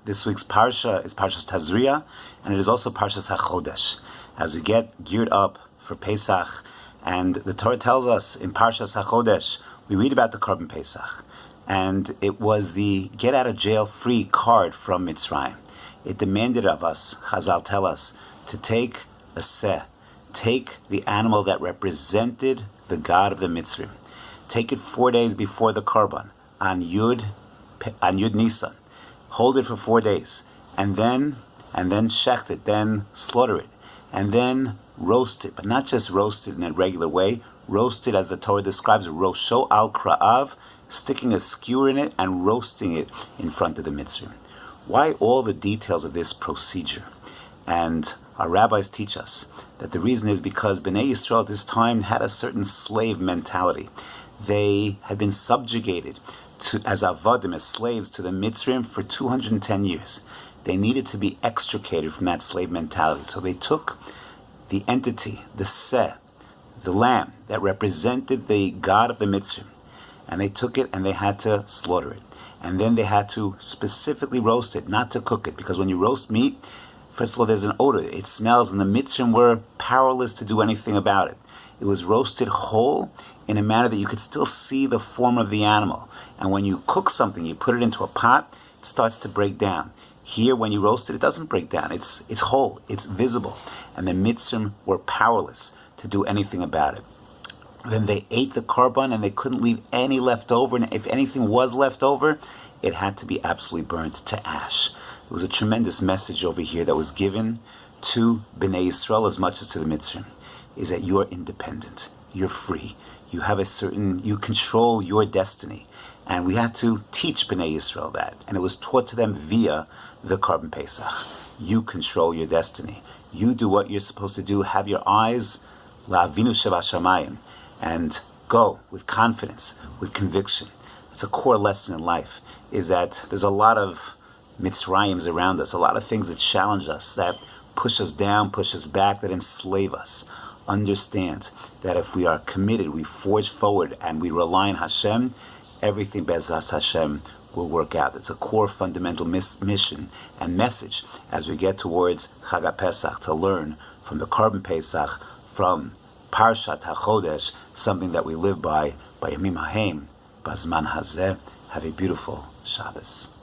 This week's Parsha is Parashat Tazria, and it is also Parashat HaChodesh. As we get geared up for Pesach, and the Torah tells us in Parashat HaChodesh, we read about the Korban Pesach, and it was the get-out-of-jail-free card from Mitzrayim. It demanded of us, Chazal tell us, to take a seh, take the animal that represented the God of the Mitzrayim, take it 4 days before the Korban, on Yud Nisan, hold it for 4 days, and then shecht it, then slaughter it, and then roast it, but not just roast it in a regular way, roast it as the Torah describes, rosho al kra'av, sticking a skewer in it and roasting it in front of the Mitzrayim. Why all the details of this procedure? And our rabbis teach us that the reason is because Bnei Yisrael at this time had a certain slave mentality. They had been subjugated as avadim, as slaves to the Mitzrayim for 210 years. They needed to be extricated from that slave mentality. So they took the entity, the seh, the lamb that represented the God of the Mitzrayim, and they took it and they had to slaughter it. And then they had to specifically roast it, not to cook it, because when you roast meat, first of all, there's an odor. It smells, and the Mitzrayim were powerless to do anything about it. It was roasted whole in a manner that you could still see the form of the animal. And when you cook something, you put it into a pot, it starts to break down. Here, when you roast it, it doesn't break down. It's whole. It's visible. And the Mitzrayim were powerless to do anything about it. Then they ate the korban, and they couldn't leave any left over. And if anything was left over, it had to be absolutely burnt to ash. There was a tremendous message over here that was given to Bnei Yisrael as much as to the Mitzrayim, is that you are independent. You're free. You control your destiny. And we had to teach Bnei Yisrael that. And it was taught to them via the Korban Pesach. You control your destiny. You do what you're supposed to do. Have your eyes la'avinu shebashamayim, and go with confidence, with conviction. It's a core lesson in life, is that there's a lot of Mitzrayims around us, a lot of things that challenge us, that push us down, push us back, that enslave us. Understand that if we are committed, we forge forward, and we rely on Hashem, everything Be'ezras Hashem will work out. It's a core fundamental mission and message as we get towards Chag HaPesach, to learn from the Korban Pesach, from Parashat HaChodesh, something that we live by Yamim Haim, Bazman Hazeh. Have a beautiful Shabbos.